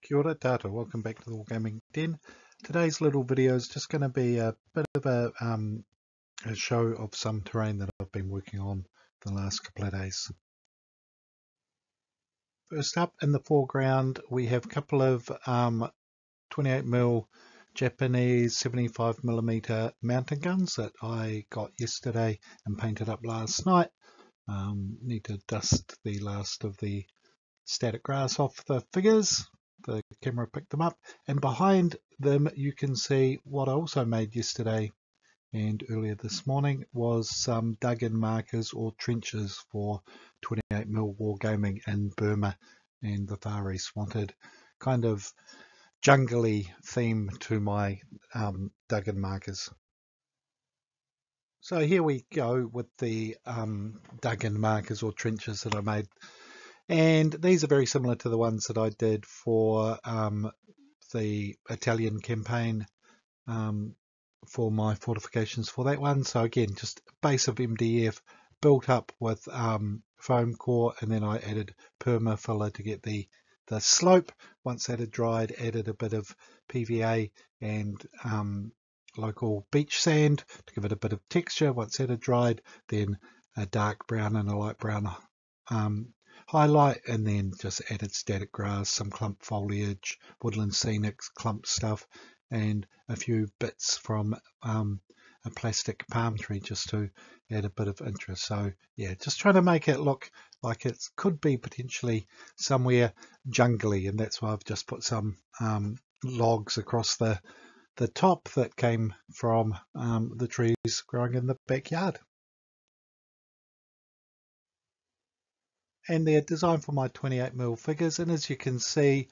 Kia ora tātou, welcome back to the Wargaming Den. Today's little video is just going to be a bit of a show of some terrain that I've been working on the last couple of days. First up in the foreground we have a couple of 28mm Japanese 75mm mountain guns that I got yesterday and painted up last night. Need to dust the last of the static grass off the figures. The camera picked them up, and behind them you can see what I also made yesterday and earlier this morning was some dug-in markers or trenches for 28mm wargaming in Burma and the Far East. Wanted kind of jungly theme to my dug-in markers. So here we go with the dug-in markers or trenches that I made. And these are very similar to the ones that I did for the Italian campaign for my fortifications for that one. So again, just a base of MDF built up with foam core, and then I added perma filler to get the slope. Once that had dried, added a bit of PVA and local beach sand to give it a bit of texture. Once that had dried, then a dark brown and a light brown highlight, and then just added static grass, some clump foliage, woodland scenics, clump stuff, and a few bits from a plastic palm tree just to add a bit of interest. So yeah, just trying to make it look like it could be potentially somewhere jungly, and that's why I've just put some logs across the top that came from the trees growing in the backyard. And they're designed for my 28mm figures, and as you can see,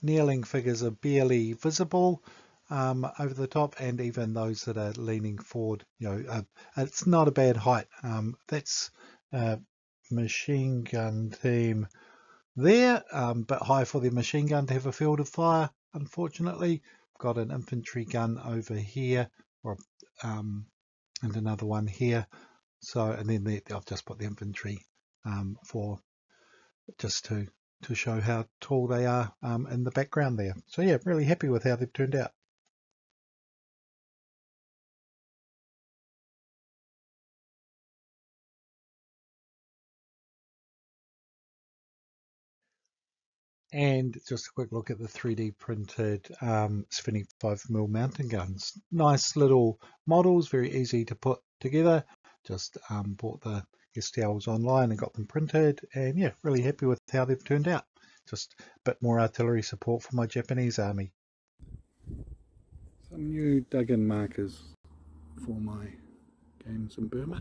kneeling figures are barely visible over the top, and even those that are leaning forward, it's not a bad height. That's a machine gun team there, but high for the machine gun to have a field of fire. Unfortunately, I've got an infantry gun over here, and another one here. So, and then I've just put the infantry for just to show how tall they are in the background there. So yeah, really happy with how they've turned out. And just a quick look at the 3D printed 75mm mountain guns. Nice little models, very easy to put together. Just bought the STLs online and got them printed, and yeah, really happy with how they've turned out. Just a bit more artillery support for my Japanese army. Some new dug-in markers for my games in Burma.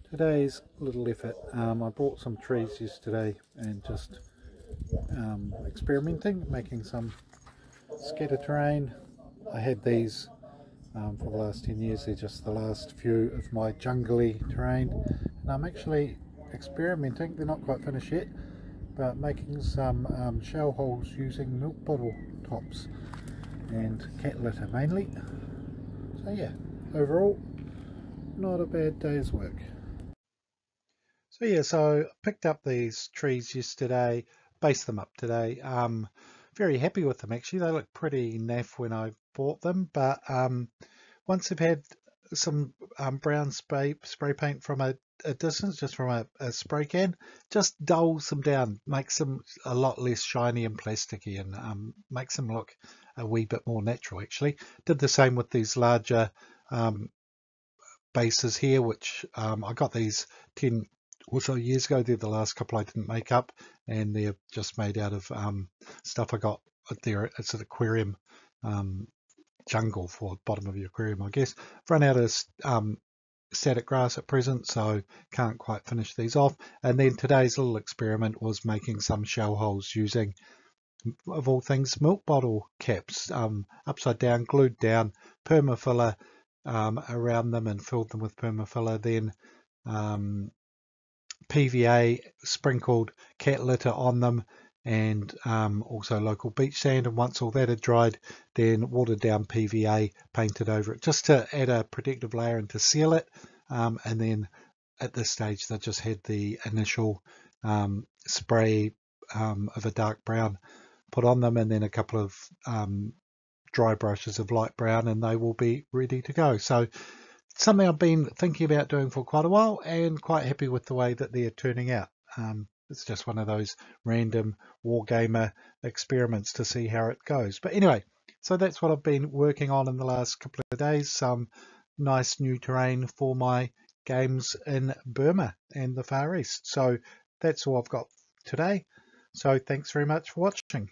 Today's little effort, I brought some trees yesterday and just experimenting, making some scatter terrain. I had these for the last 10 years, they're just the last few of my jungly terrain, and I'm actually experimenting, they're not quite finished yet, but making some shell holes using milk bottle tops and cat litter mainly. So yeah, overall not a bad day's work. So yeah, so I picked up these trees yesterday, based them up today. Very happy with them actually. They look pretty naff when I bought them, but once they've had some brown spray paint from a distance, just from a spray can, just dulls them down, makes them a lot less shiny and plasticky, and makes them look a wee bit more natural actually. Did the same with these larger bases here, which I got these 10 or so years ago. They're the last couple I didn't make up, and they're just made out of stuff I got there. It's an aquarium jungle for the bottom of your aquarium, I guess. I've run out of static grass at present, so can't quite finish these off. And then today's little experiment was making some shell holes using, of all things, milk bottle caps, upside down, glued down, permafiller around them and filled them with permafiller, then PVA, sprinkled cat litter on them, and also local beach sand. And once all that had dried, then watered down PVA painted over it just to add a protective layer and to seal it. And then at this stage they just had the initial spray of a dark brown put on them, and then a couple of dry brushes of light brown, and they will be ready to go. So something I've been thinking about doing for quite a while, and quite happy with the way that they're turning out. It's just one of those random wargamer experiments to see how it goes. But anyway, so that's what I've been working on in the last couple of days. Some nice new terrain for my games in Burma and the Far East. So that's all I've got today. So thanks very much for watching.